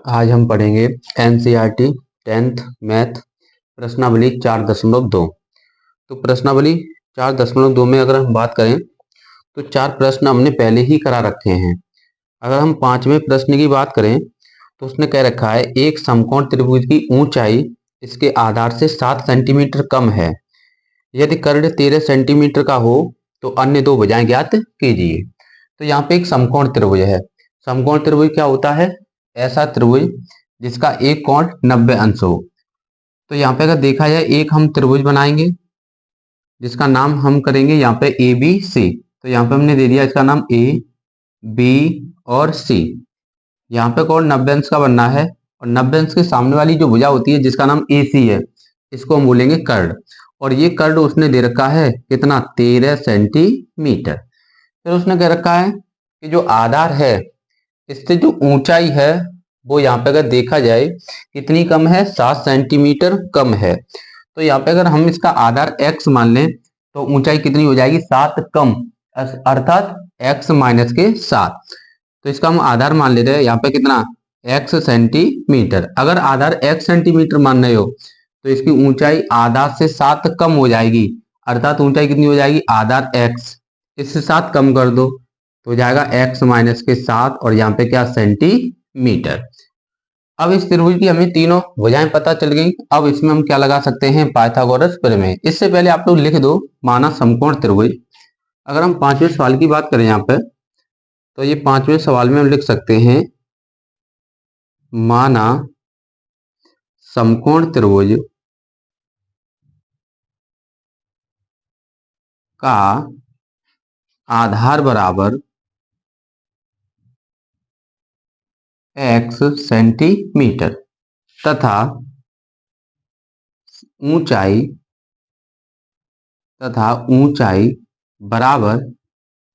आज हम पढ़ेंगे एनसीईआरटी 10th मैथ प्रश्नावली 4.2। तो प्रश्नावली 4.2 में अगर हम बात करें तो 4 प्रश्न हमने पहले ही करा रखे हैं। अगर हम 5वें प्रश्न की बात करें तो उसने कह रखा है एक समकोण त्रिभुज की ऊंचाई इसके आधार से 7 सेंटीमीटर कम है। यदि कर्ण 13 सेंटीमीटर का हो तो अन्य दो भुजाएं ज्ञात कीजिए। तो यहाँ पे एक समकोण त्रिभुज है। समकोण त्रिभुज क्या होता है? ऐसा त्रिभुज जिसका एक कोण 90 अंश हो। तो यहाँ पे अगर देखा जाए एक हम त्रिभुज बनाएंगे जिसका नाम हम करेंगे यहाँ पे ए बी सी। तो यहाँ पे हमने दे दिया इसका नाम ए बी और सी। यहाँ पे कोण 90 अंश का बनना है और 90 अंश के सामने वाली जो भुजा होती है जिसका नाम ए सी है इसको हम बोलेंगे कर्ण। और ये कर्ण उसने दे रखा है कितना? 13 सेंटीमीटर। फिर उसने कह रखा है कि जो आधार है इससे जो ऊंचाई है वो यहाँ पे अगर देखा जाए कितनी कम है? 7 सेंटीमीटर कम है। तो यहाँ पे अगर हम इसका आधार x मान लें तो ऊंचाई कितनी हो जाएगी? 7 कम, अर्थात x माइनस के 7। तो इसका हम आधार मान ले रहे हैं यहाँ पे कितना? x centimetre. अगर आधार x सेंटीमीटर मान रहे हो तो इसकी ऊंचाई आधार से 7 कम हो जाएगी, अर्थात ऊंचाई कितनी हो जाएगी? आधार x, इससे 7 कम कर दो तो हो जाएगा x माइनस के 7 और यहाँ पे क्या? सेंटीमीटर। अब इस त्रिभुज की हमें तीनों भुजाएं पता चल गई। अब इसमें हम क्या लगा सकते हैं? पाइथागोरस प्रमेय। इससे पहले आप लोग लिख दो माना समकोण त्रिभुज। अगर हम 5वें सवाल की बात करें यहाँ पे तो ये 5वें सवाल में हम लिख सकते हैं माना समकोण त्रिभुज का आधार बराबर x सेंटीमीटर तथा ऊंचाई बराबर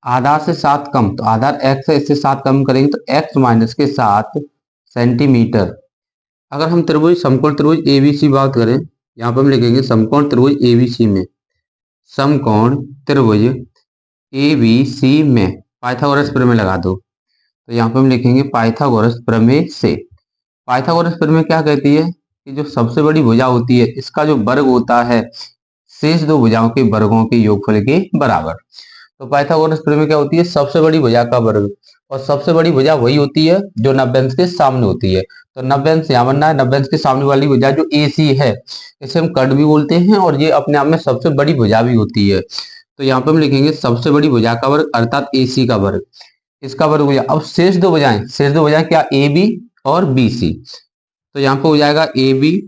आधार से 7 कम। तो आधार x है, इससे 7 कम करेंगे तो x माइनस के 7 सेंटीमीटर। अगर हम त्रिभुज समकोण त्रिभुज एबीसी बात करें, यहाँ पर हम लिखेंगे समकोण त्रिभुज एबीसी में, समकोण त्रिभुज एबीसी में पाइथागोरस प्रमेय लगा दो। तो यहाँ पे हम लिखेंगे पाइथागोरस प्रमेय से। पाइथागोरस प्रमेय क्या कहती है कि जो सबसे बड़ी भुजा होती है इसका जो वर्ग होता है शेष दो भुजाओं के वर्गों के योगफल के बराबर। तो पाइथागोरस प्रमेय क्या होती है? सबसे बड़ी भुजा का वर्ग। और सबसे बड़ी भुजा वही होती है जो 90 अंश के सामने होती है। तो 90 अंश यहाँ बनना है। 90 अंश के सामने वाली भुजा जो AC है इसे हम कर्ण भी बोलते हैं और ये अपने आप में सबसे बड़ी भुजा भी होती है। तो यहाँ पे हम लिखेंगे सबसे बड़ी भुजा का वर्ग अर्थात AC का वर्ग, इसका वर्ग हो जाएगा। अब शेष दो भुजाएं क्या? AB और BC। तो यहाँ पे हो जाएगा AB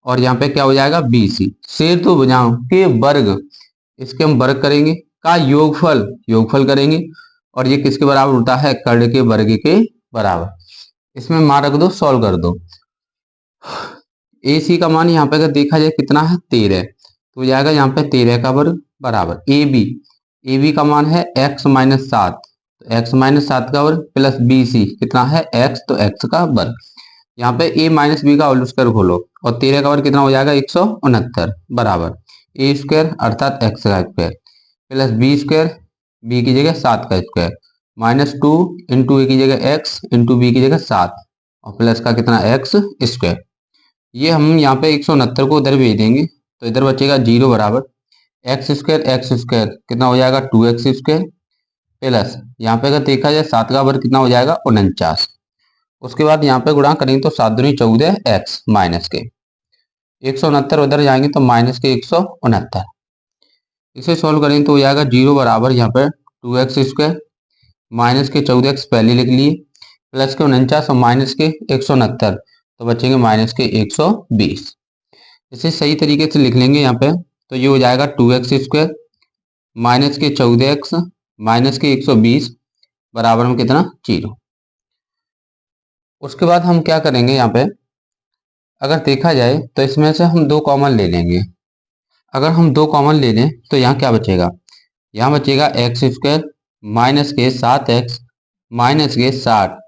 और यहाँ पे क्या हो जाएगा? BC। शेष दो भुजाओं के वर्ग, इसके हम वर्ग करेंगे का योगफल करेंगे और ये किसके बराबर होता है? कर्ण के वर्ग के बराबर। इसमें मान रख दो, सॉल्व कर दो। AC का मान यहाँ पे अगर देखा जाए कितना है? 13। तो हो जाएगा यहाँ पे 13 का वर्ग बराबर AB का मान है x माइनस 7, तो x माइनस 7 का वर्ग प्लस BC कितना है? x, तो x का वर्ग। यहाँ पे a माइनस बी का होल स्क्वायर खोलो और 13 का वर्ग कितना हो जाएगा? 169 बराबर a स्क्वायर अर्थात x का square plus B square, B की जगह 7 का स्क्वायर, माइनस 2 इंटू ए की जगह x इंटू बी की जगह 7 और प्लस का कितना? x square. ये हम यहाँ पे 169 को उधर भेज देंगे तो इधर बचेगा 0 बराबर x स्क्वायर कितना हो जाएगा? 2x स्क्वायर प्लस यहाँ पे अगर देखा जाए 7 का वर्ग कितना हो जाएगा? 49। उसके बाद यहाँ पे गुणा करेंगे तो 7 दूनी 14x माइनस के 169 उधर जाएंगे तो माइनस के 169। इसे सॉल्व करेंगे तो हो जाएगा 0 बराबर यहाँ पे 2x स्क्वायर माइनस के 14x पहले लिख लिए प्लस के 49 और माइनस के 169 तो बचेंगे माइनस के 120। इसे सही तरीके से लिख लेंगे यहाँ पे तो ये हो जाएगा 2x स्क्वायर माइनस के 14x माइनस के 120 बराबर में कितना? 0। उसके बाद हम क्या करेंगे यहाँ पे अगर देखा जाए तो इसमें से हम 2 कॉमन ले लेंगे। अगर हम 2 कॉमन ले लें तो यहाँ क्या बचेगा? यहाँ बचेगा x स्क्वायर माइनस के 7x माइनस के 60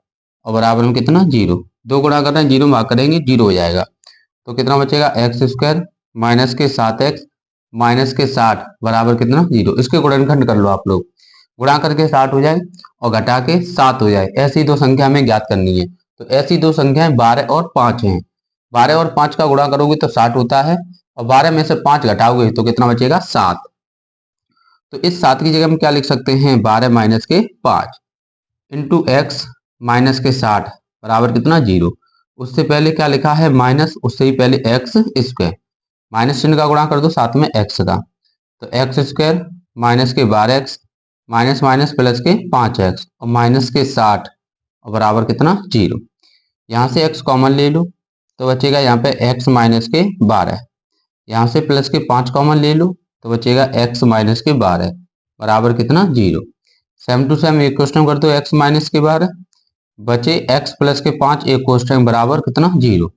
और बराबर में कितना? 0। 2 गुणा कर रहे हैं, 0 में भाग करेंगे 0 हो जाएगा तो कितना बचेगा? x स्क्वायर माइनस के 7x माइनस के 60 बराबर कितना? 0। इसके गुणनखंड कर लो आप लोग, गुणा करके 60 हो जाए और घटा के 7 हो जाए, ऐसी 2 संख्या हमें ज्ञात करनी है। तो ऐसी दो संख्याएं 12 और 5 हैं। 12 और 5 का गुणा करोगे तो 60 होता है, और 12 में से 5 घटाओगे तो कितना बचेगा? 7। तो इस 7 की जगह हम क्या लिख सकते हैं? 12 माइनस के 5 इंटू एक्स माइनस के 60 बराबर कितना? 0। उससे पहले क्या लिखा है? माइनस, उससे ही पहले एक्स स्क्वायर। माइनस चिन्ह का गुणा कर दो साथ में एक्स का, तो एक्स स्क्वायर माइनस के 12x माइनस माइनस प्लस के 5x और माइनस के 60 और बराबर कितना? 0। यहाँ से x कॉमन ले लो तो बचेगा यहाँ पे x माइनस के 12। यहाँ से प्लस के 5 कॉमन ले लो तो बचेगा x माइनस के 12 बराबर कितना? 0। सेम टू सेम एक क्वेश्चन कर दो, x माइनस के 12 बचे x प्लस के 5 एक क्वेश्चन बराबर कितना? 0।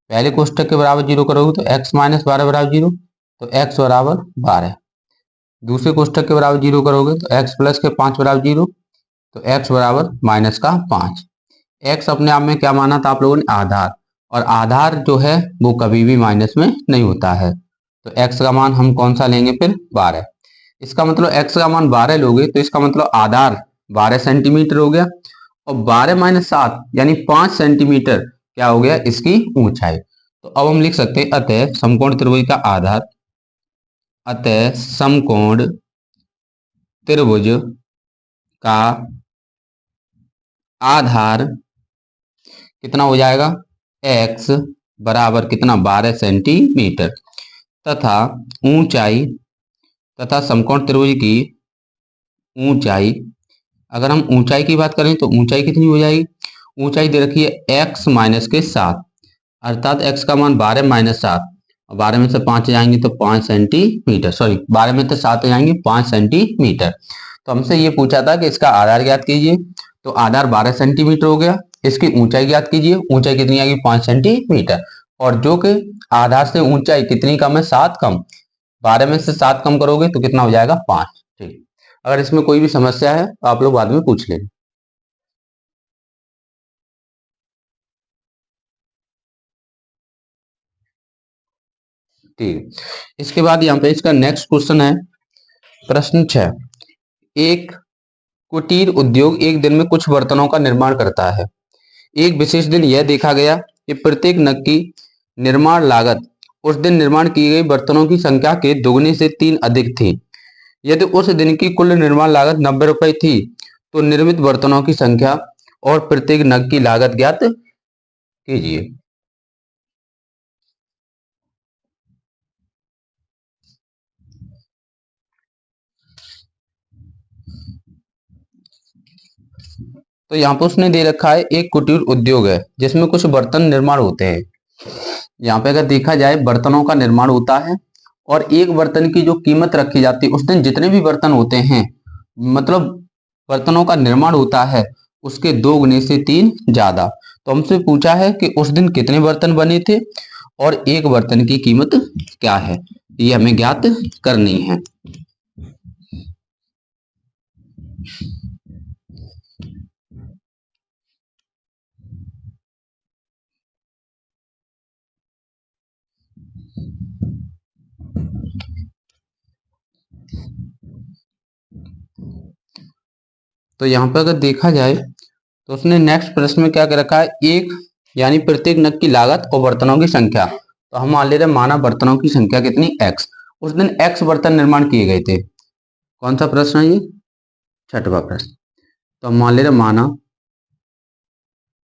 पहले कोष्टक के बराबर 0 करोगे तो x माइनस 12 बराबर 0, तो x बराबर 12। दूसरे कोष्टक के बराबर 0 करोगे तो x प्लस के 5 बराबर 0, तो x बराबर माइनस का 5। x अपने आप में क्या माना था आप लोगों ने? आधार। और आधार जो है वो कभी भी माइनस में नहीं होता है, तो x का मान हम कौन सा लेंगे फिर? 12। इसका मतलब x का मान 12 लोगे तो इसका मतलब आधार 12 सेंटीमीटर हो गया, और 12 माइनस 7 यानी 5 सेंटीमीटर क्या हो गया? इसकी ऊंचाई। तो अब हम लिख सकते हैं अतः समकोण त्रिभुज का आधार, अतः समकोण त्रिभुज का आधार कितना हो जाएगा? x बराबर कितना? 12 सेंटीमीटर, तथा ऊंचाई, तथा समकोण त्रिभुज की ऊंचाई, अगर हम ऊंचाई की बात करें तो ऊंचाई कितनी हो जाएगी? ऊंचाई दे रखी है x माइनस के 7, अर्थात x का मान 12 माइनस 7, और 12 में से 5 जाएंगे तो 5 सेंटीमीटर, सॉरी 12 में से 7 जाएंगे 5 सेंटीमीटर। तो हमसे ये पूछा था कि इसका आधार ज्ञात कीजिए, तो आधार 12 सेंटीमीटर हो गया। इसकी ऊंचाई ज्ञात कीजिए, ऊंचाई कितनी आएगी? 5 सेंटीमीटर, और जो कि आधार से ऊंचाई कितनी कम है? 7 कम। 12 में से 7 कम करोगे तो कितना हो जाएगा? 5। ठीक, अगर इसमें कोई भी समस्या है तो आप लोग बाद में पूछ लेंगे। ठीक, इसके बाद यहाँ पे इसका नेक्स्ट क्वेश्चन है प्रश्न 6। एक कुटीर उद्योग एक दिन में कुछ बर्तनों का निर्माण करता है। एक विशेष दिन यह देखा गया कि प्रत्येक नग की निर्माण लागत उस दिन निर्माण की गई बर्तनों की संख्या के दोगुने से 3 अधिक थी। यदि उस दिन की कुल निर्माण लागत 90 रुपए थी तो निर्मित बर्तनों की संख्या और प्रत्येक नग की लागत ज्ञात कीजिए। तो यहाँ पर उसने दे रखा है एक कुटीर उद्योग है जिसमें कुछ बर्तन निर्माण होते हैं। यहाँ पे अगर देखा जाए बर्तनों का निर्माण होता है, और एक बर्तन की जो कीमत रखी जाती है उस दिन जितने भी बर्तन होते हैं, मतलब बर्तनों का निर्माण होता है उसके 2 गुने से 3 ज्यादा। तो हमसे पूछा है कि उस दिन कितने बर्तन बने थे और एक बर्तन की कीमत क्या है, ये हमें ज्ञात करनी है। तो यहाँ पर अगर देखा जाए तो उसने नेक्स्ट प्रश्न में क्या कर रखा है? एक यानी प्रत्येक नग की लागत और बर्तनों की संख्या। तो हम मान ले रहे माना बर्तनों की संख्या कितनी? x। उस दिन x बर्तन निर्माण किए गए थे। कौन सा प्रश्न है ये? 6वां प्रश्न। तो हम मान ले रहे माना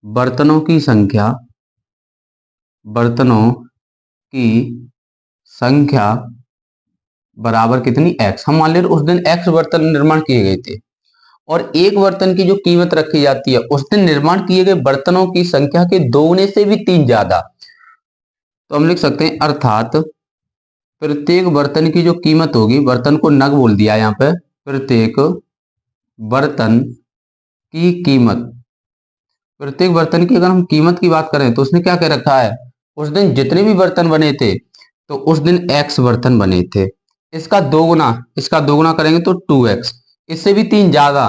बर्तनों की संख्या, बर्तनों की संख्या बराबर कितनी? x। हम मान ले रहे उस दिन x बर्तन निर्माण किए गए थे, और एक बर्तन की जो कीमत रखी जाती है उस दिन निर्माण किए गए बर्तनों की संख्या के 2 गुने से भी 3 ज्यादा। तो हम लिख सकते हैं अर्थात प्रत्येक बर्तन की जो कीमत होगी, बर्तन को नग बोल दिया यहाँ पे, प्रत्येक बर्तन की कीमत, प्रत्येक बर्तन की अगर हम कीमत की बात करें तो उसने क्या कह रखा है? उस दिन जितने भी बर्तन बने थे तो उस दिन x बर्तन बने थे, इसका दोगुना, इसका दोगुना करेंगे तो 2x, इससे भी 3 ज्यादा,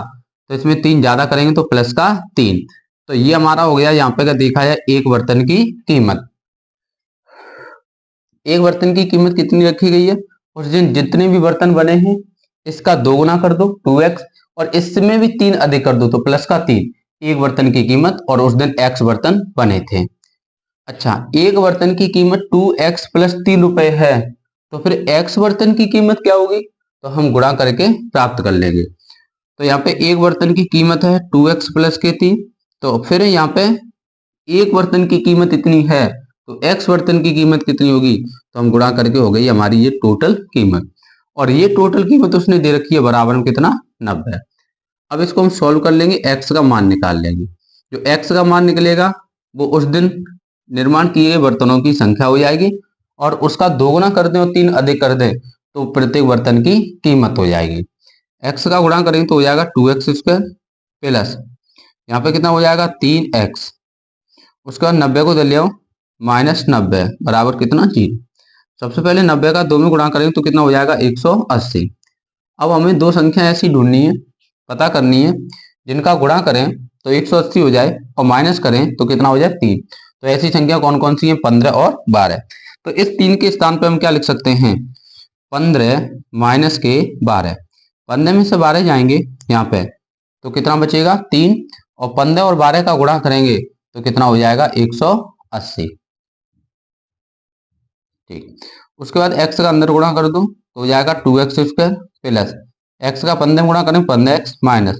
तो इसमें 3 ज्यादा करेंगे तो प्लस का 3। तो ये हमारा हो गया यहाँ पे अगर देखा जाए एक बर्तन की कीमत। एक बर्तन की कीमत कितनी रखी गई है? उस दिन जितने भी बर्तन बने हैं इसका दोगुना कर दो 2x, और इसमें भी 3 अधिक कर दो तो प्लस का 3। एक बर्तन की कीमत और उस दिन x बर्तन बने थे। अच्छा, एक बर्तन की कीमत 2x प्लस 3 रुपए है, तो फिर x बर्तन की कीमत क्या होगी? तो हम गुणा करके प्राप्त कर लेंगे। तो यहाँ पे एक बर्तन की कीमत है 2x प्लस के 3, तो फिर यहाँ पे एक बर्तन की कीमत इतनी है, तो x बर्तन की कीमत कितनी होगी? तो हम गुणा करके हो गई हमारी ये टोटल कीमत, और ये टोटल कीमत उसने दे रखी है बराबर में कितना? 90। अब इसको हम सॉल्व कर लेंगे, x का मान निकाल लेंगे। जो x का मान निकलेगा वो उस दिन निर्माण किए गए बर्तनों की संख्या हो जाएगी, और उसका 2 गुना कर दें और 3 अधिक कर दें तो प्रत्येक बर्तन की कीमत हो जाएगी। x का गुणा करेंगे तो हो जाएगा 2x स्क्वायर प्लस यहाँ पे कितना हो जाएगा 3x, उसके बाद 90 को दे लिया माइनस 90 बराबर कितना? 0। सबसे पहले 90 का 2 में गुणा करेंगे तो कितना हो जाएगा? 180। अब हमें दो संख्या ऐसी ढूंढनी है, पता करनी है जिनका गुणा करें तो 180 हो जाए और माइनस करें तो कितना हो जाए? 3। तो ऐसी संख्या कौन कौन सी है? 15 और 12। तो इस 3 के स्थान पर हम क्या लिख सकते हैं? 15 माइनस के 12। 15 में से 12 जाएंगे यहाँ पे तो कितना बचेगा? 3, और 15 और 12 का गुणा करेंगे तो कितना हो जाएगा? 180। ठीक, उसके बाद x का अंदर गुणा कर दो तो हो जाएगा 2x स्क्वायर प्लस x का 15 में गुणा करें 15x माइनस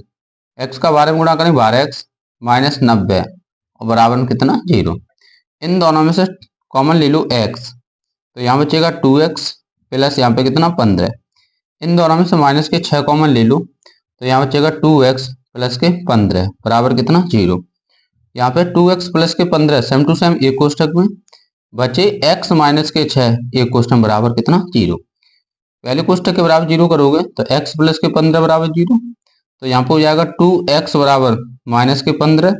x का 12 में गुणा करें 12x माइनस 90 और बराबर में कितना? 0। इन दोनों में से कॉमन ले लो x, तो यहाँ बचेगा 2x प्लस यहाँ पे कितना? 15। इन दोनों में से माइनस के 6 कॉमन ले लो तो यहाँ बचेगा 2x प्लस के 15 बराबर कितना? 0। यहाँ पे 2x प्लस के 15 सेम टू सेम एक कोष्ठक में बचे x माइनस के 6 एक कोष्ठक बराबर कितना? 0। पहले कोष्ठक के बराबर 0 करोगे तो x प्लस के 15 बराबर 0, तो यहाँ पे हो जाएगा 2x बराबर माइनस के 15,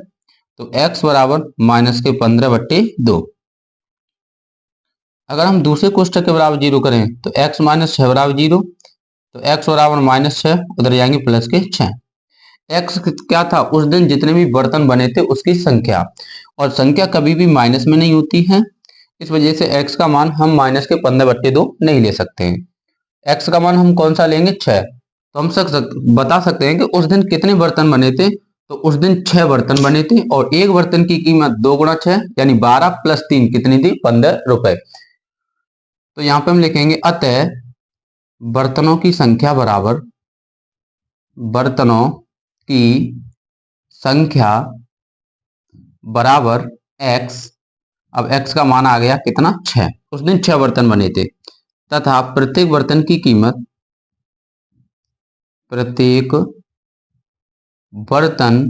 तो x बराबर माइनस के 15 बट्टे 2। अगर हम दूसरे कोष्ठक के बराबर 0 करें तो x माइनस 6 बराबर 0, तो x बराबर माइनस 6 उधर जाएंगे प्लस के 6। x क्या था? उस दिन जितने भी बर्तन बने थे उसकी संख्या, और संख्या कभी भी माइनस में नहीं होती है, इस वजह से x का मान हम माइनस के 15 बट्टे 2 नहीं ले सकते हैं। x का मान हम कौन सा लेंगे? 6। तो हम बता सकते हैं कि उस दिन कितने बर्तन बने थे, तो उस दिन 6 बर्तन बने थे, और एक बर्तन की कीमत 2 गुणा 6 यानी 12 प्लस 3 कितनी थी? 15 रुपए। तो यहाँ पे हम लिखेंगे अतः बर्तनों की संख्या बराबर बर्तनों की संख्या बराबर x। अब x का मान आ गया कितना? 6। उस दिन 6 बर्तन बने थे, तथा प्रत्येक बर्तन की कीमत, प्रत्येक बर्तन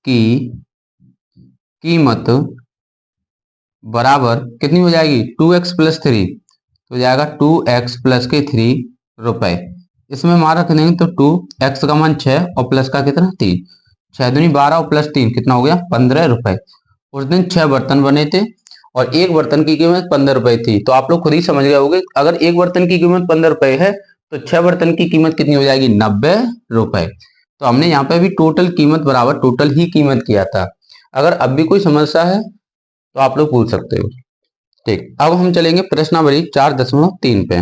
की कीमत बराबर कितनी हो जाएगी? 2x प्लस 3, तो जाएगा 2x प्लस के 3 रुपए। इसमें मान रख देंगे तो 2x का मान 6 और प्लस का कितना? 3। 6 दूनी 12 और प्लस 3 कितना हो गया? 15 रुपए। उस दिन 6 बर्तन बने थे और एक बर्तन की कीमत 15 रुपए थी, तो आप लोग खुद ही समझ गए होंगे अगर एक बर्तन की कीमत 15 रुपए है तो 6 बर्तन की कीमत कितनी हो जाएगी? 90 रुपए। तो हमने यहाँ पे भी टोटल कीमत बराबर टोटल ही कीमत किया था। अगर अब भी कोई समस्या है तो आप लोग पूछ सकते हो। ठीक, अब हम चलेंगे प्रश्नावली 4.3 पे।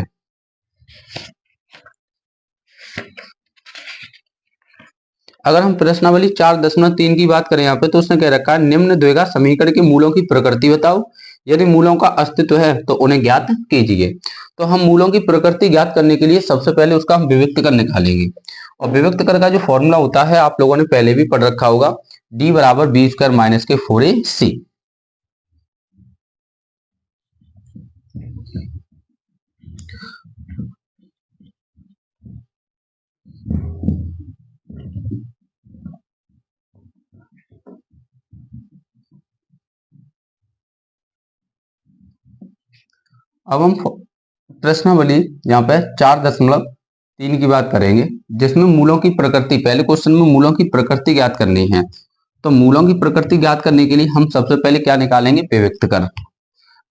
अगर हम प्रश्नावली 4.3 की बात करें यहाँ पे, तो उसने कह रखा है निम्न द्विघात समीकरण के मूलों की प्रकृति बताओ, यदि मूलों का अस्तित्व है तो उन्हें ज्ञात कीजिए। तो हम मूलों की प्रकृति ज्ञात करने के लिए सबसे पहले उसका हम विविक्त कर निकालेंगे, और विविक्त कर का जो फॉर्मूला होता है आप लोगों ने पहले भी पढ़ रखा होगा, d बराबर बी स्क्वायर माइनस के 4ac। अब हम प्रश्नावली यहाँ पे 4.3 की बात करेंगे, जिसमें मूलों की प्रकृति, पहले क्वेश्चन में मूलों की प्रकृति ज्ञात करनी है। तो मूलों की प्रकृति ज्ञात करने के लिए हम सबसे पहले क्या निकालेंगे? विविक्त कर।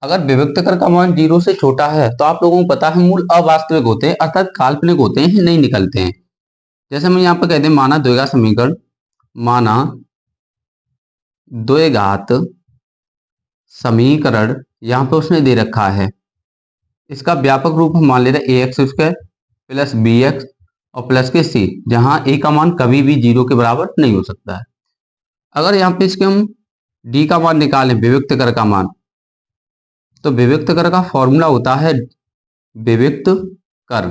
अगर विविक्त कर का मान 0 से छोटा है तो आप लोगों को पता है मूल अवास्तविक होते हैं, अर्थात काल्पनिक होते हैं, नहीं निकलते हैं। जैसे हम यहाँ पे कहते हैं माना द्विघात समीकरण, माना द्विघात समीकरण यहाँ पे उसने दे रखा है, इसका व्यापक रूप हम मान ले रहे हैं ax स्क्वायर प्लस bx और प्लस के c, जहां a का मान कभी भी 0 के बराबर नहीं हो सकता है। अगर यहाँ पे इसके हम डी का मान निकालें, विविक्त कर का मान, तो विविक्त कर का फॉर्मूला होता है विविक्त कर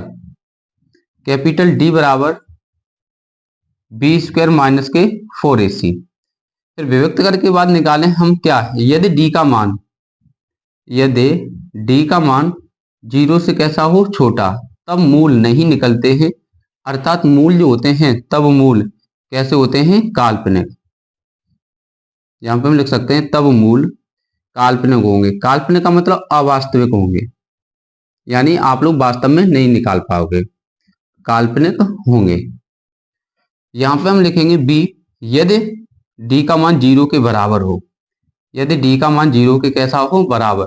कैपिटल डी बराबर बी स्क्वायर माइनस के 4ac। फिर विविक्त कर के बाद निकालें हम क्या, यदि डी का मान 0 से कैसा हो, छोटा, तब मूल नहीं निकलते हैं, अर्थात मूल जो होते हैं तब मूल कैसे होते हैं, काल्पनिक। यहां पे हम लिख सकते हैं तब मूल काल्पनिक होंगे। काल्पनिक का मतलब अवास्तविक होंगे, यानी आप लोग वास्तव में नहीं निकाल पाओगे, काल्पनिक होंगे। यहां पे हम लिखेंगे बी, यदि डी का मान 0 के बराबर हो, यदि डी का मान 0 के कैसा हो, बराबर,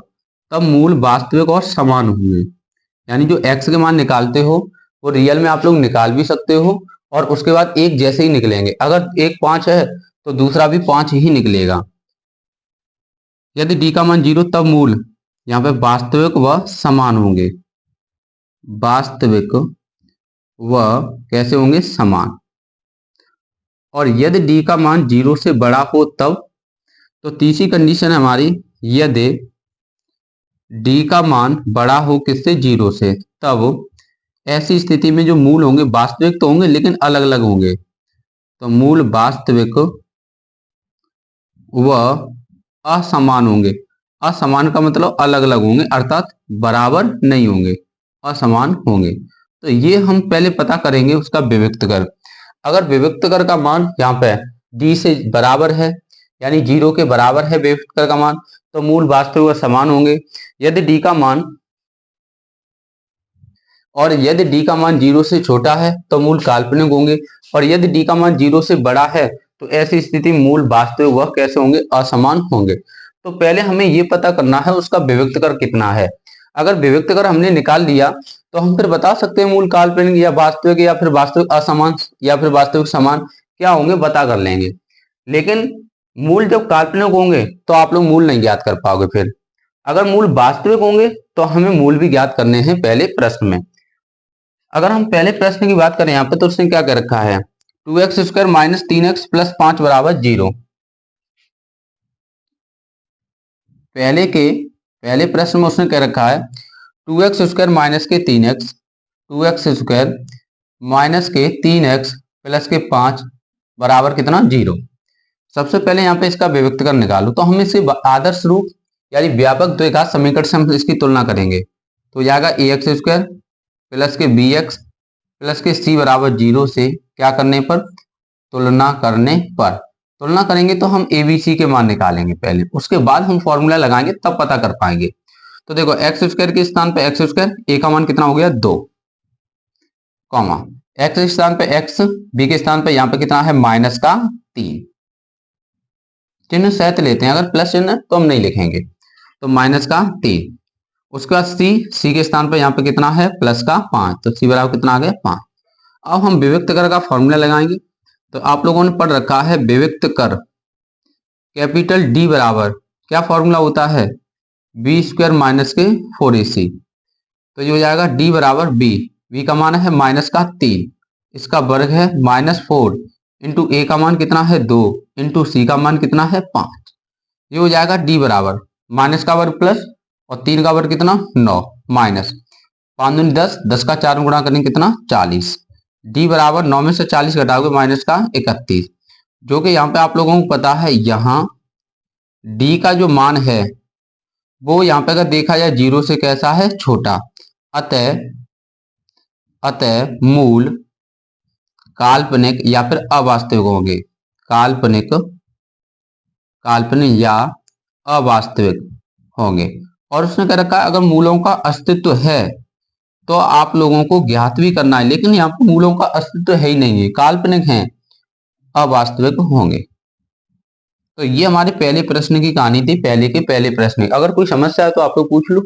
तब मूल वास्तविक और समान होंगे। यानी जो एक्स के मान निकालते हो वो रियल में आप लोग निकाल भी सकते हो और उसके बाद एक जैसे ही निकलेंगे। अगर एक 5 है तो दूसरा भी 5 ही निकलेगा। यदि डी का मान 0 तब मूल यहाँ पे वास्तविक व समान होंगे, वास्तविक व कैसे होंगे, समान। और यदि डी का मान 0 से बड़ा हो तब, तो तीसरी कंडीशन है हमारी, यदि डी का मान बड़ा हो किससे, 0 से, तब ऐसी स्थिति में जो मूल होंगे वास्तविक तो होंगे लेकिन अलग अलग होंगे। तो मूल वास्तविक व असमान होंगे। असमान का मतलब अलग अलग होंगे, अर्थात बराबर नहीं होंगे, असमान होंगे। तो ये हम पहले पता करेंगे उसका विविक्त कर। अगर विविक्त कर का मान यहाँ पे डी से बराबर है, यानी 0 के बराबर है विविक्त कर का मान, तो मूल वास्तविक व समान होंगे। यदि डी का मान और यदि डी का मान 0 से छोटा है तो मूल काल्पनिक होंगे, और यदि डी का मान 0 से बड़ा है तो ऐसी स्थिति मूल वास्तविक व कैसे होंगे, असमान होंगे। तो पहले हमें ये पता करना है उसका विविक्त कर कितना है। अगर विविक्त कर हमने निकाल लिया तो हम फिर बता सकते हैं मूल काल्पनिक या वास्तविक, या फिर वास्तविक असमान, या फिर वास्तविक समान क्या होंगे, बता कर लेंगे। लेकिन मूल जब काल्पनिक होंगे तो आप लोग मूल नहीं ज्ञात कर पाओगे। फिर अगर मूल वास्तविक होंगे तो हमें मूल भी ज्ञात करने हैं पहले प्रश्न में। अगर हम पहले प्रश्न की बात करें यहाँ पे, तो उसने क्या कर रखा है, 2x square minus 3x plus 5 बराबर 0। पहले प्रश्न में उसने कह रखा है 2x स्क्वायर माइनस के 3x, 2x स्क्वायर माइनस के 3x प्लस के 5 बराबर कितना, 0। सबसे पहले यहाँ पे इसका विविक्त कर निकालो, तो हम इसे आदर्श रूप यानी व्यापक द्विघात समीकरण से हम इसकी तुलना करेंगे। तो जाएगा ax स्क्वायर प्लस के bx प्लस के c बराबर 0 से क्या करने पर, तुलना करने पर। तुलना करेंगे तो हम abc के मान निकालेंगे पहले, उसके बाद हम फॉर्मूला लगाएंगे, तब पता कर पाएंगे। तो देखो एक्स स्क्वायर के स्थान पे एक्स स्क्वायर, ए का मान कितना हो गया, 2, कॉमा एक्स के स्थान पे एक्स, बी के स्थान पे यहाँ पे कितना है, माइनस का 3। चिन्ह सहित लेते हैं, अगर प्लस चिन्ह तो हम नहीं लिखेंगे, तो माइनस का 3। उसके बाद सी के स्थान पे यहाँ पे कितना है, प्लस का 5, तो सी बराबर कितना आ गया, 5। अब हम विविक्त कर का फॉर्मूला लगाएंगे। तो आप लोगों ने पढ़ रखा है विविक्त कर कैपिटल डी बराबर क्या फॉर्मूला होता है, बी स्क्वायर माइनस के 4ac। तो ये हो जाएगा डी बराबर बी का मान है माइनस का 3, इसका वर्ग है -4 इंटू ए का मान कितना है 2 इंटू सी का मान कितना है 5। ये हो जाएगा डी बराबर माइनस का वर्ग प्लस और 3 का वर्ग कितना 9 माइनस 5 दूनी 10, 10 का 4 में गुणा करेंगे कितना 40। डी बराबर 9 में से 40 घटाओगे माइनस का 31, जो कि यहाँ पे आप लोगों को पता है, यहाँ डी का जो मान है वो यहाँ पे अगर देखा जाए 0 से कैसा है, छोटा। अतः मूल काल्पनिक या फिर अवास्तविक होंगे, काल्पनिक या अवास्तविक होंगे। और उसने कह रखा है अगर मूलों का अस्तित्व है तो आप लोगों को ज्ञात भी करना है, लेकिन यहाँ पर मूलों का अस्तित्व है ही नहीं है, काल्पनिक हैं, अवास्तविक होंगे। तो ये हमारे पहले प्रश्न की कहानी थी, पहले के पहले प्रश्न। अगर कोई समस्या है तो आप लोग पूछ लो,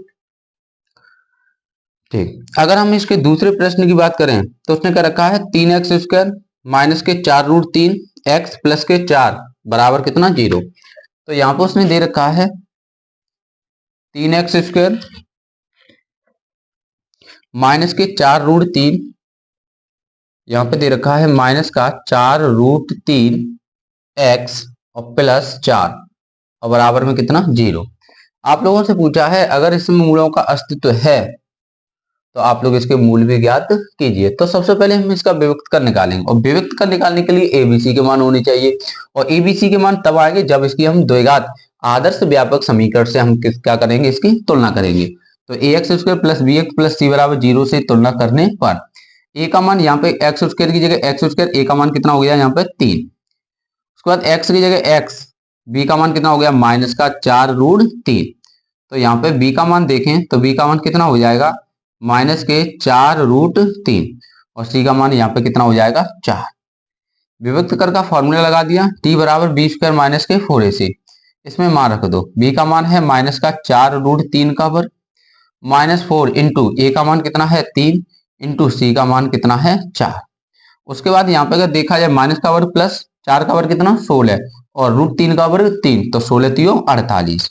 ठीक। अगर हम इसके दूसरे प्रश्न की बात करें तो उसने क्या रखा है 3x स्क्वायर माइनस के 4√3 x प्लस के 4 बराबर कितना 0। तो यहाँ पर उसने दे रखा है 3x स्क्वायर माइनस के 4√3, यहाँ पे दे रखा है माइनस का 4√3 x और प्लस 4 और बराबर में कितना 0। आप लोगों से पूछा है अगर इसमें मूलों का अस्तित्व है तो आप लोग इसके मूल भी ज्ञात कीजिए। तो सबसे पहले हम इसका विभक्त कर निकालेंगे और विभक्त कर निकालने के लिए एबीसी के मान होने चाहिए और एबीसी के मान तब आएंगे जब इसकी हम द्विघात आदर्श व्यापक समीकरण से हम क्या करेंगे, इसकी तुलना करेंगे। तो A X square plus B X plus C बराबर 0 से तुलना करने पर ए का मान यहाँ पे एक्स स्क्वायर की जगह एक्स स्क्वायर, ए का मान कितना हो गया यहाँ पे 3। उसके बाद एक्स की जगह एक्स, बी का मान कितना हो गया माइनस का 4√3। तो यहाँ पे बी का मान देखें तो बी का मान कितना हो जाएगा माइनस के 4√3 और सी का मान यहाँ पे कितना हो जाएगा 4। विभक्त कर का फॉर्मूला लगा दिया, टी बराबर बी स्क्वायर माइनस के 4ac। इसमें मान रख दो, बी का मान है माइनस का 4√3 का वर्ग माइनस 4 इंटू ए का मान कितना है 3 इंटू सी का मान कितना है 4। उसके बाद यहाँ पे अगर देखा जाए माइनस का वर्ग प्लस 4 का वर्ग कितना 16 और √3 का वर्ग 3, तो 16 3 48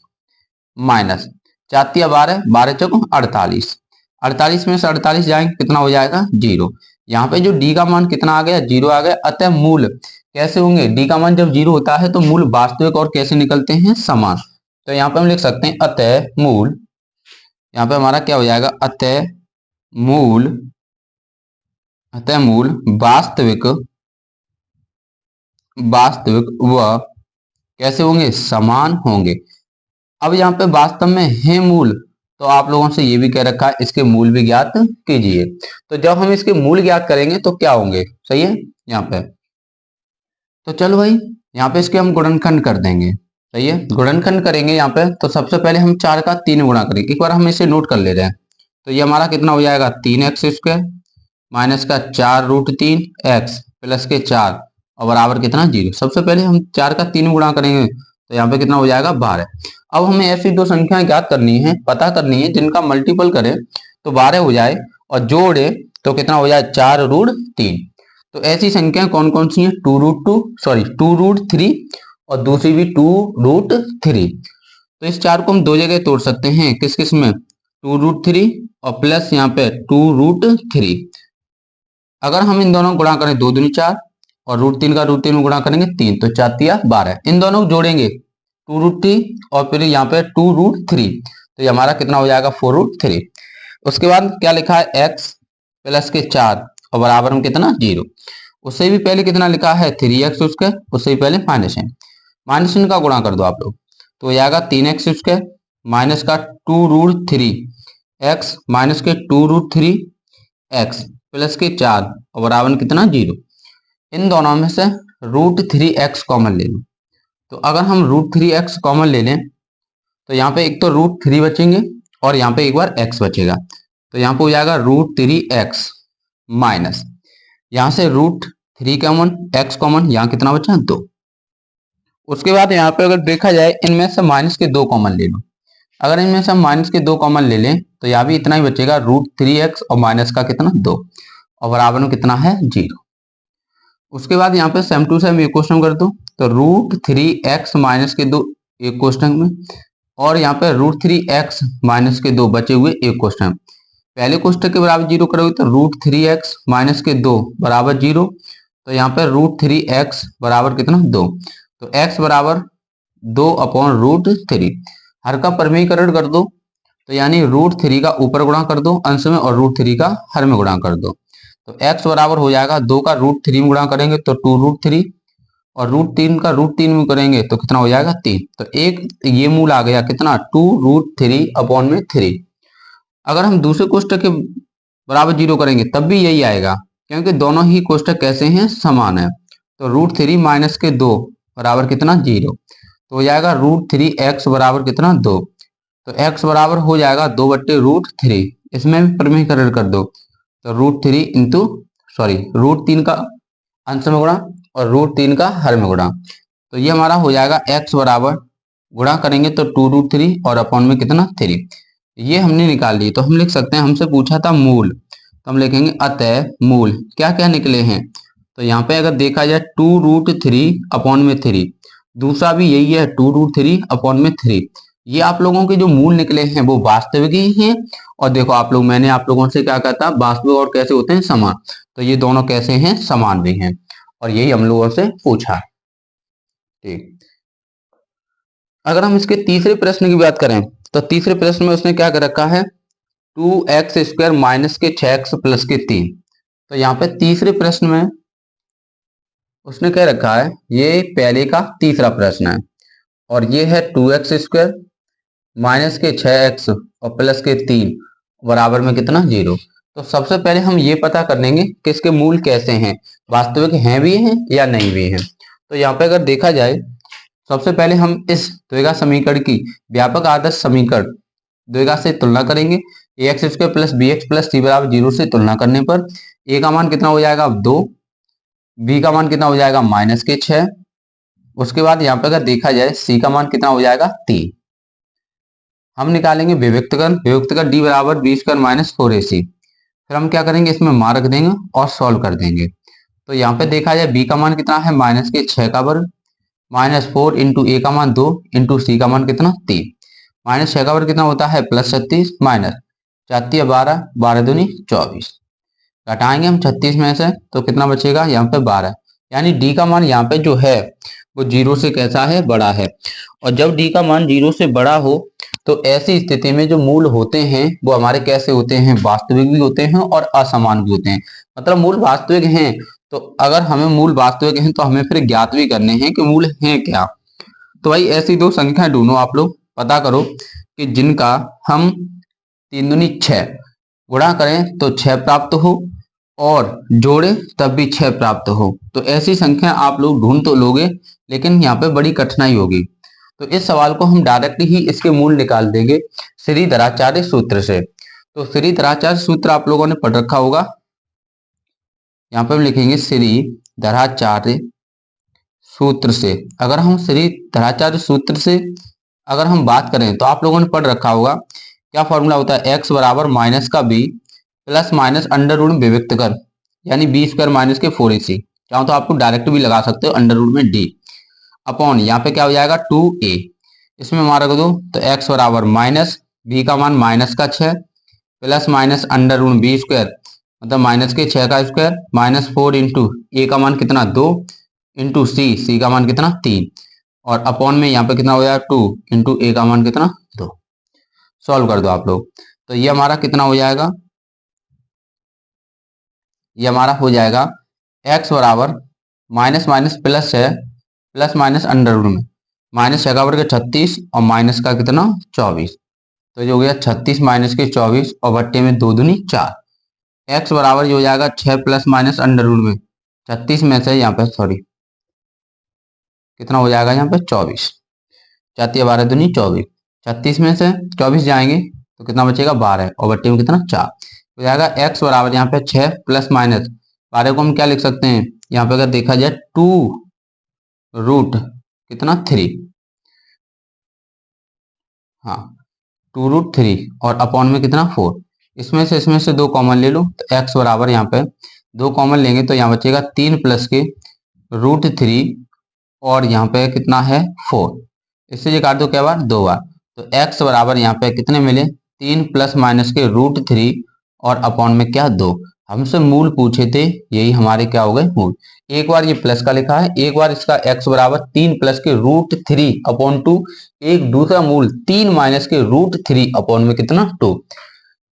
माइनस 4 3 12 12 चौक 48, 48 में से 48 जाएंगे कितना हो जाएगा 0। यहाँ पे जो डी का मान कितना आ गया 0 आ गया। अतः मूल कैसे होंगे, डी का मान जब 0 होता है तो मूल वास्तविक और कैसे निकलते हैं समान। तो यहाँ पे हम लिख सकते हैं अतः मूल, यहाँ पे हमारा क्या हो जाएगा अतः मूल वास्तविक व कैसे होंगे समान होंगे। अब यहाँ पे वास्तव में है मूल, तो आप लोगों से ये भी कह रखा है इसके मूल भी ज्ञात कीजिए। तो जब हम इसके मूल ज्ञात करेंगे तो क्या होंगे, सही है यहाँ पे। तो चलो भाई यहाँ पे इसके हम गुणनखंड कर देंगे, सही है। गुणनखंड करेंगे यहाँ पे तो सबसे पहले हम 4 का 3 गुणा करेंगे। एक बार हम इसे नोट कर ले रहे हैं तो ये हमारा कितना हो जाएगा 3x स्क्वायर माइनस का 4√3 x प्लस के 4 और बराबर कितना 0। सबसे पहले हम 4 का 3 गुणा करेंगे तो यहाँ पे कितना हो जाएगा 12। अब हमें ऐसी दो संख्याएं ज्ञात करनी है, पता करनी है जिनका मल्टीपल करें तो 12 हो जाए और जोड़े तो कितना हो जाए 4√3। तो ऐसी संख्याएं कौन कौन सी हैं 2√3 और दूसरी भी 2√3। तो इस 4 को हम दो जगह तोड़ सकते हैं, किस किस में 2√3 और प्लस यहाँ पे 2√3। अगर हम इन दोनों गुणा करें 2 दूनी 4 और √3 का √3 में गुणा करेंगे 3, तो 4 तिया 12। इन दोनों को जोड़ेंगे 2√3 और फिर यहाँ पे 2√3, तो ये हमारा कितना हो जाएगा 4√3। उसके बाद क्या लिखा है x प्लस के 4 और बराबर में कितना 0। उससे भी पहले कितना लिखा है 3x स्क्वायर, उससे भी पहले माइनस है, माइनस इनका गुणा कर दो आप लोग तो जाएगा 3x स्क्वायर माइनस का 2√3x माइनस के 2√3x प्लस के 4 और बराबर में कितना 0। इन दोनों में से √3x कॉमन ले लो। तो अगर हम √3x कॉमन ले लें तो यहाँ पे एक तो √3 बचेंगे और यहाँ पे एक बार x बचेगा, तो यहाँ पे हो जाएगा √3x माइनस यहाँ से √3 कॉमन x कॉमन, यहाँ कितना बचा 2। उसके बाद यहाँ पे अगर देखा जाए इनमें से माइनस के 2 कॉमन ले लो। अगर इनमें से हम माइनस के 2 कॉमन ले लें तो यहाँ भी इतना ही बचेगा √3x और माइनस का कितना 2 और बराबर में कितना है 0। उसके बाद यहाँ पे सेम टू सेम एक क्वेश्चन कर दो तो √3x माइनस के 2 एक क्वेश्चन में और यहाँ पे √3x माइनस के 2 बचे हुए एक क्वेश्चन। पहले क्वेश्चन के बराबर 0 करोगे तो √3x माइनस के 2 बराबर 0, तो यहाँ पे √3x बराबर कितना 2, तो x बराबर 2/√3। हर का परमीकरण कर दो तो यानी √3 का ऊपर गुणा कर दो अंश में और √3 का हर में गुणा कर दो, तो x बराबर हो जाएगा 2 का √3 में गुणा करेंगे तो 2√3 और √3 का √3 में करेंगे तो कितना हो जाएगा 3। तो एक ये मूल आ गया कितना 2√3/3। अगर हम दूसरे कोष्टक के बराबर 0 करेंगे तब भी यही आएगा क्योंकि दोनों ही कोष्टक कैसे हैं समान है। तो √3 माइनस के 2 बराबर कितना 0, तो हो जाएगा √3x बराबर कितना 2, तो x बराबर हो जाएगा 2/√3। इसमें भी परमीकरण कर दो तो √3 का अंश में गुणा और √3 का हर में गुणा, तो ये हमारा हो जाएगा x बराबर गुणा करेंगे तो 2√3 और अपॉन में कितना 3। ये हमने निकाल ली। तो हम लिख सकते हैं हमसे पूछा था मूल, तो हम लिखेंगे अतः मूल क्या क्या निकले हैं। तो यहाँ पे अगर देखा जाए 2√3/3, दूसरा भी यही है 2√3/3। ये आप लोगों के जो मूल निकले हैं वो वास्तविक ही हैं। और देखो आप लोग मैंने आप लोगों से क्या कहता वास्तविक और कैसे होते हैं समान, तो ये दोनों कैसे हैं समान भी हैं और यही हम लोगों से पूछा। ठीक। अगर हम इसके तीसरे प्रश्न की बात करें तो तीसरे प्रश्न में उसने क्या कर रखा है, 2x² माइनस के 6x प्लस के 3। तो यहाँ पे तीसरे प्रश्न में उसने क्या रखा है, ये पहले का तीसरा प्रश्न है और ये है 2x² माइनस के 6x और प्लस के 3 बराबर में कितना 0। तो सबसे पहले हम ये पता कर लेंगे कि इसके मूल कैसे हैं, वास्तविक हैं भी हैं या नहीं भी हैं। तो यहाँ पे अगर देखा जाए, सबसे पहले हम इस द्विघात समीकरण की व्यापक आदर्श समीकरण द्विघात से तुलना करेंगे। ax² plus bx plus c बराबर 0 से तुलना करने पर a का मान कितना हो जाएगा 2, b का मान कितना हो जाएगा माइनस के 6। उसके बाद यहाँ पे अगर देखा जाए c का मान कितना हो जाएगा 3। हम निकालेंगे विभक्तकर d बराबर b² माइनस 4ac। फिर हम क्या करेंगे, इसमें मान रख देंगे और सॉल्व कर देंगे। तो यहाँ पे देखा जाए b का मान कितना है माइनस के 6 का वर्ग माइनस 4 इंटू a का मान 2 इंटू c का मान कितना 3। माइनस 6 का वर्ग कितना होता है प्लस 36 माइनस 4 12 12 दूनी 24। घटाएंगे हम 36 में से तो कितना बचेगा यहाँ पे 12। यानी डी का मान यहाँ पे जो है वो 0 से कैसा है बड़ा है। और जब डी का मान 0 से बड़ा हो तो ऐसी स्थिति में जो मूल होते हैं वो हमारे कैसे होते हैं, वास्तविक भी होते हैं और असमान भी होते हैं। मतलब मूल वास्तविक हैं, तो अगर हमें मूल वास्तविक हैं तो हमें फिर ज्ञात भी करने हैं कि मूल हैं क्या। तो भाई ऐसी दो संख्या ढूंढो, आप लोग पता करो कि जिनका हम 3 दूनी 6 गुणा करें तो 6 प्राप्त हो और जोड़े तब भी 6 प्राप्त हो। तो ऐसी संख्या आप लोग ढूंढ तो लोगे, लेकिन यहाँ पे बड़ी कठिनाई होगी। तो इस सवाल को हम डायरेक्ट ही इसके मूल निकाल देंगे श्रीधराचार्य सूत्र से। तो श्रीधराचार्य सूत्र आप लोगों ने पढ़ रखा होगा, यहाँ पे हम लिखेंगे श्रीधराचार्य सूत्र से। अगर हम श्रीधराचार्य सूत्र से अगर हम बात करें तो आप लोगों ने पढ़ रखा होगा क्या फॉर्मूला होता है, x बराबर माइनस का b plus minus under root में विभक्त कर, यानी b² माइनस के 4ac। चाहो तो आपको डायरेक्ट भी लगा सकते हो अंडर रूट में d अपॉन यहाँ पे क्या हो जाएगा 2a। इसमें मान रख दो तो x बराबर माइनस b का मान माइनस का 6 plus minus under root b² मतलब माइनस के 6 का स्क्वायर माइनस 4 इंटू a का मान कितना 2 इंटू c का मान कितना 3 और अपॉन में यहाँ पे कितना हो जाएगा 2 इंटू a का मान कितना 2। सॉल्व कर दो आप लोग। तो ये हमारा कितना हो जाएगा, ये हमारा हो जाएगा x बराबर माइनस माइनस प्लस है प्लस माइनस अंडर रूट में माइनस 6 का वर्ग 36 और माइनस का कितना 24। तो ये हो गया 36 माइनस के 24 और बट्टे में 2 दूनी 4। x बराबर ये हो जाएगा 6 प्लस माइनस अंडर रूट में 36 में से यहाँ पे सॉरी कितना हो जाएगा यहाँ पे 24। 4 12 दूनी 24, 36 में से 24 जाएंगे तो कितना बचेगा 12 और बट्टे में कितना 4 हो जाएगा। x बराबर यहाँ पे 6 प्लस माइनस 12 को हम क्या लिख सकते हैं, यहाँ पे अगर देखा जाए 2 रूट कितना 3, हाँ 2 रूट 3 और अपॉन में कितना 4। इसमें से 2 कॉमन ले लो तो x बराबर यहाँ पे 2 कॉमन लेंगे तो यहाँ बचेगा 3 प्लस के रूट 3 और यहाँ पे कितना है 4। इससे ये काट दो क्या बार 2 बार। तो x बराबर यहाँ पे कितने मिले 3 प्लस माइनस के रूट 3 और अपॉन में क्या 2। हमसे मूल पूछे थे, यही हमारे क्या हो गए मूल। एक बार ये प्लस का लिखा है, एक बार इसका x बराबर 3 प्लस के रूट 3 अपॉन 2, एक दूसरा मूल 3 माइनस के रूट 3 अपॉन में कितना 2।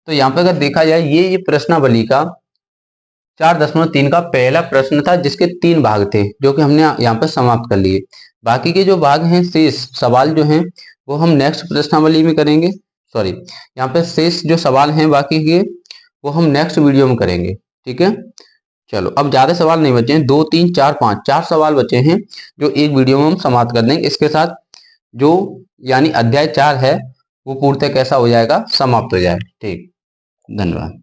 तो यहाँ पे अगर देखा जाए ये प्रश्नावली का 4.3 का पहला प्रश्न था जिसके 3 भाग थे जो कि हमने यहाँ पे समाप्त कर लिए। बाकी के जो भाग हैं शेष सवाल जो हैं वो हम नेक्स्ट प्रश्नावली में करेंगे। सॉरी, यहाँ पे शेष जो सवाल हैं बाकी के वो हम नेक्स्ट वीडियो में करेंगे। ठीक है, चलो अब ज्यादा सवाल नहीं बचे हैं, 2 3 4 5 4 सवाल बचे हैं जो एक वीडियो में हम समाप्त कर देंगे। इसके साथ जो यानी अध्याय 4 है वो पूर्णतः कैसा हो जाएगा, समाप्त हो जाएगा। ठीक, धन्यवाद।